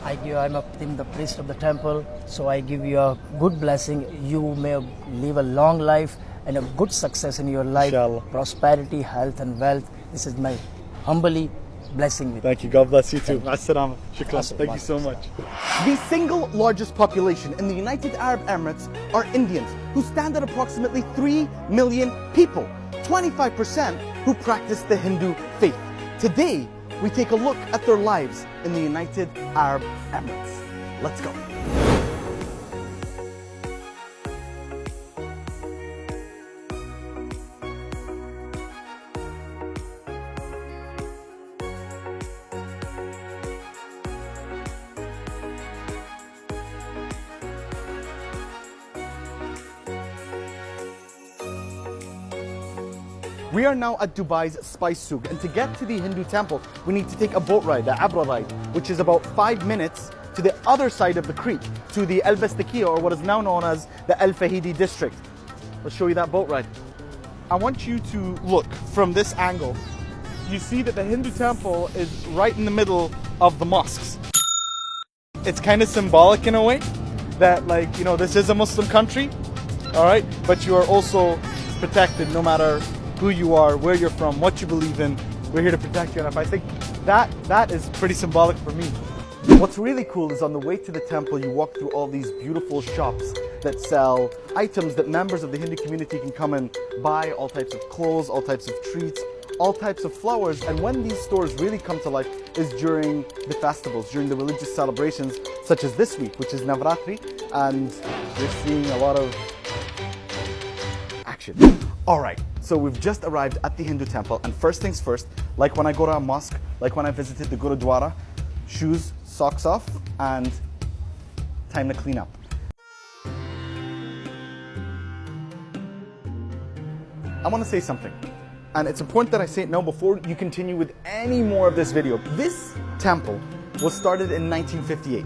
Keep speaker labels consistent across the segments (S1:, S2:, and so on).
S1: I'm the priest of the temple, so I give you a good blessing. You may live a long life and a good success in your life,
S2: Inshallah.
S1: prosperity, health, and wealth. This is my humbly blessing with you.
S2: Thank you. God bless you too.
S1: Thank you.
S2: As-salama. Shukran.
S1: As-salama.
S2: Thank you so much.
S3: The single largest population in the United Arab Emirates are Indians, who stand at approximately 3 million people, 25% who practice the Hindu faith. Today, we take a look at their lives in the United Arab Emirates. Let's go. We are now at Dubai's Spice Souk, and to get to the Hindu temple, we need to take a boat ride, the Abra ride, which is about 5 minutes to the other side of the creek, to the Al Bastakia, or what is now known as the Al Fahidi district. Let's show you that boat ride. I want you to look from this angle. You see that the Hindu temple is right in the middle of the mosques. It's kind of symbolic in a way that, like, you know, this is a Muslim country, all right, but you are also protected no matter who you are, where you're from, what you believe in. We're here to protect you, and I think that is pretty symbolic for me. What's really cool is on the way to the temple, you walk through all these beautiful shops that sell items that members of the Hindu community can come and buy, all types of clothes, all types of treats, all types of flowers. And when these stores really come to life is during the festivals, during the religious celebrations, such as this week, which is Navratri, and we're seeing a lot of action. All right, so we've just arrived at the Hindu temple, and first things first, like when I go to a mosque, like when I visited the Gurudwara, shoes, socks off, and time to clean up. I want to say something, and it's important that I say it now before you continue with any more of this video. This temple was started in 1958.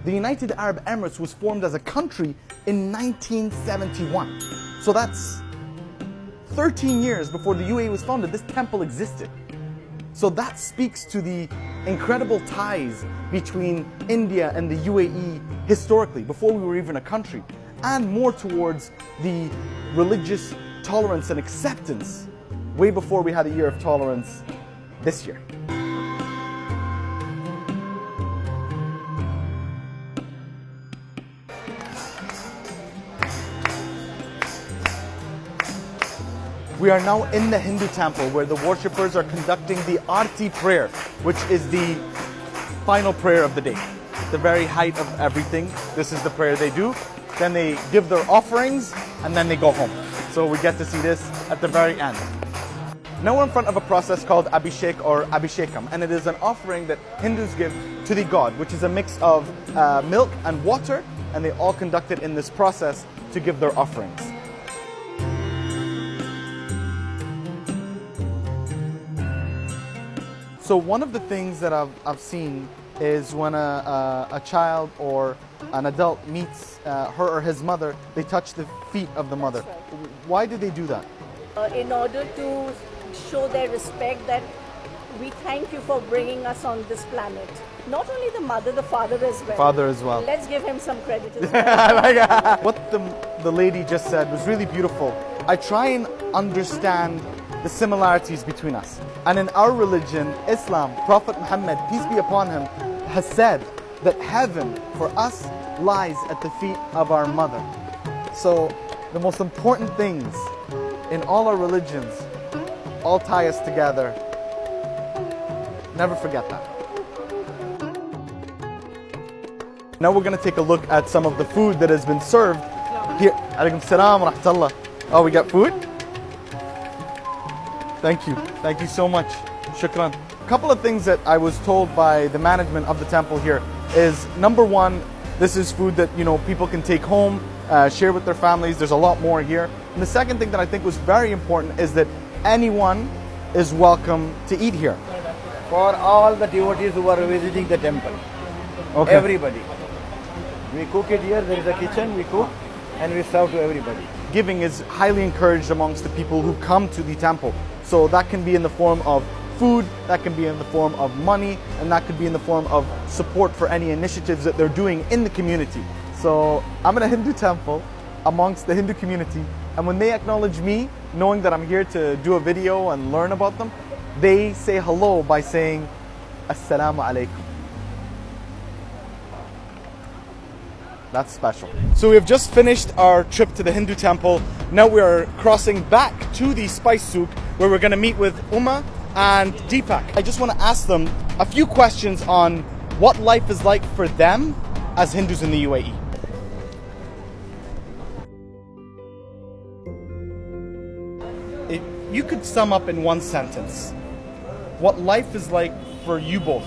S3: The United Arab Emirates was formed as a country in 1971. So that's 13 years before the UAE was founded. This temple existed. So that speaks to the incredible ties between India and the UAE historically, before we were even a country, and more towards the religious tolerance and acceptance way before we had a year of tolerance this year. We are now in the Hindu temple where the worshippers are conducting the Aarti prayer, which is the final prayer of the day. The very height of everything. This is the prayer they do. Then they give their offerings and then they go home. So we get to see this at the very end. Now we're in front of a process called Abhishek or Abhishekam, and it is an offering that Hindus give to the god, which is a mix of milk and water, and they all conduct it in this process to give their offerings. So one of the things that I've seen is when a child or an adult meets her or his mother, they touch the feet of the mother. Why do they do that?
S4: In order to show their respect that we thank you for bringing us on this planet. Not only the mother, the father as well.
S3: Father as well.
S4: Let's give him some credit as well.
S3: What the lady just said was really beautiful. I try and understand the similarities between us. And in our religion, Islam, Prophet Muhammad, peace be upon him, has said that heaven for us lies at the feet of our mother. So the most important things in all our religions all tie us together. Never forget that. Now we're going to take a look at some of the food that has been served here. Alaikum salam wa rahmatullah. Oh, we got food? Thank you. Thank you so much. Shukran. A couple of things that I was told by the management of the temple here is, number one, this is food that, you know, people can take home, share with their families. There's a lot more here. And the second thing that I think was very important is that anyone is welcome to eat here.
S5: For all the devotees who are visiting the temple.
S3: Okay.
S5: Everybody. We cook it here, there is a kitchen, we cook and we serve to everybody.
S3: Giving is highly encouraged amongst the people who come to the temple. So that can be in the form of food, that can be in the form of money, and that could be in the form of support for any initiatives that they're doing in the community. So I'm in a Hindu temple amongst the Hindu community, and when they acknowledge me, knowing that I'm here to do a video and learn about them, they say hello by saying Assalamu alaikum. That's special. So we have just finished our trip to the Hindu temple. Now we are crossing back to the spice souk where we're going to meet with Uma and Deepak. I just want to ask them a few questions on what life is like for them as Hindus in the UAE. If you could sum up in one sentence what life is like for you both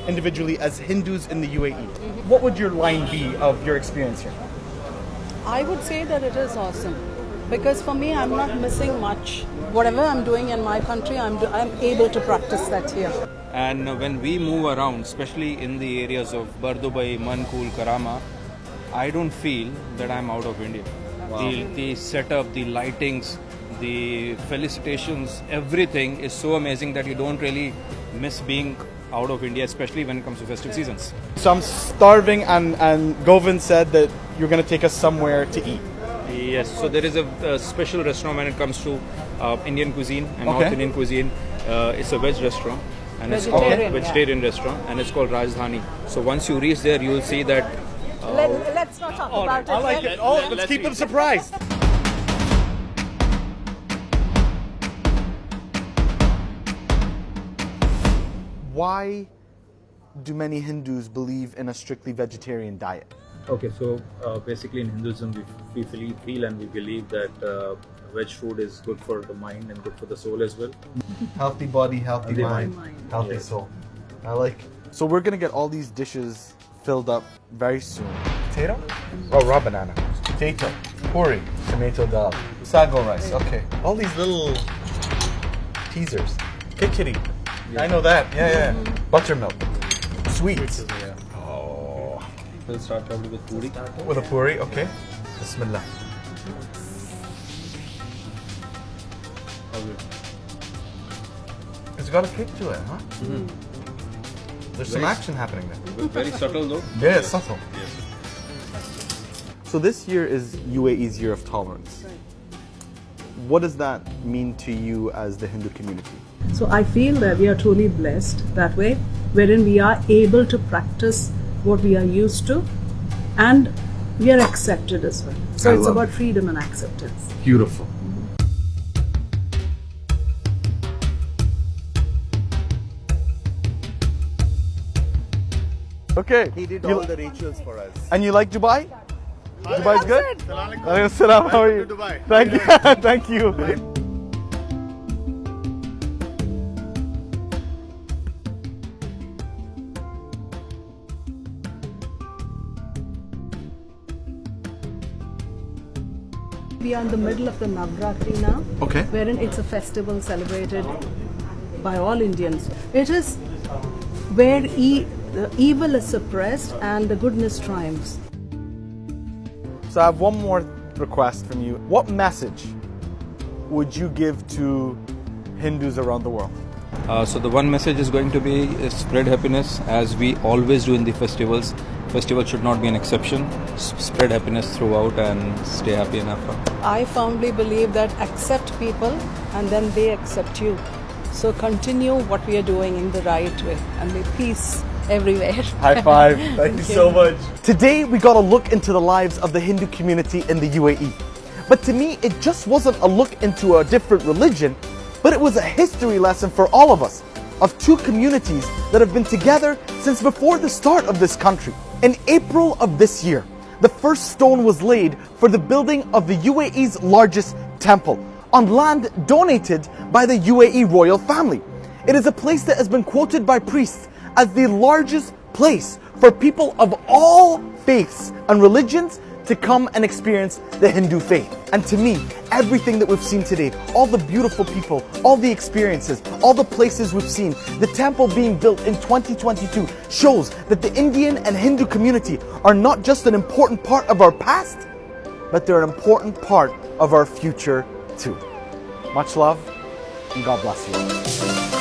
S3: individually as Hindus in the UAE, what would your line be of your experience here?
S2: I would say that it is awesome because for me, I'm not missing much. Whatever I'm doing in my country, I'm able to practice that here.
S6: And when we move around, especially in the areas of Bardubai, Mankul, Karama, I don't feel that I'm out of India. Wow. The setup, the lightings, the felicitations, everything is so amazing that you don't really miss being out of India, especially when it comes to festive seasons.
S3: So I'm starving, and Govind said that you're going to take us somewhere to eat.
S6: Yes, so there is a special restaurant when it comes to Indian cuisine and
S3: Okay.
S6: North Indian cuisine. It's a veg restaurant, and it's
S2: Vegetarian,
S6: called vegetarian restaurant, and it's called Rajdhani. So once you reach there, you will see that.
S4: Let's not talk about it.
S3: I like it. Oh, let's keep them surprised. Why do many Hindus believe in a strictly vegetarian diet?
S7: Okay, so basically in Hinduism we feel and we believe that veg food is good for the mind and good for the soul as well.
S3: Healthy body, healthy
S7: Healthy
S3: mind, healthy
S7: Yes.
S3: soul. I like it. So we're gonna get all these dishes filled up very soon. Potato? Oh, raw banana. Potato. Puri. Tomato dal. Sago rice. Okay. All these little teasers. Khichdi. I know that. Yeah. Buttermilk. Sweets. Oh.
S6: We'll start probably with puri.
S3: With a puri. Okay. Bismillah. It's got a kick to it, huh? There's some action happening there.
S6: Very subtle though.
S3: Yeah, it's subtle. So this year is UAE's Year of Tolerance. What does that mean to you as the Hindu community?
S2: So I feel that we are truly blessed that way, wherein we are able to practice what we are used to and we are accepted as well. So it's about freedom and acceptance.
S3: Beautiful. Okay.
S5: He did all the rituals for us.
S3: And you like Dubai? Dubai's good?
S5: Assalamualaikum.
S3: Assalam, how are you?
S5: Welcome to Dubai.
S3: Thank you. Thank you.
S2: We are in the middle of the Navratri now,
S3: Okay.
S2: wherein it's a festival celebrated by all Indians. It is where the evil is suppressed and the goodness triumphs.
S3: So I have one more request from you. What message would you give to Hindus around the world?
S6: So the one message is going to be spread happiness as we always do in the festivals. Festival should not be an exception. Spread happiness throughout and stay happy and have fun.
S2: I firmly believe that accept people and then they accept you. So continue what we are doing in the right way and be peace everywhere.
S3: High five. Thank you so much. Today we got a look into the lives of the Hindu community in the UAE. But to me, it just wasn't a look into a different religion, but it was a history lesson for all of us of two communities that have been together since before the start of this country. In April of this year, the first stone was laid for the building of the UAE's largest temple on land donated by the UAE royal family. It is a place that has been quoted by priests as the largest place for people of all faiths and religions to come and experience the Hindu faith. And to me, everything that we've seen today, all the beautiful people, all the experiences, all the places we've seen, the temple being built in 2022 shows that the Indian and Hindu community are not just an important part of our past, but they're an important part of our future too. Much love and God bless you.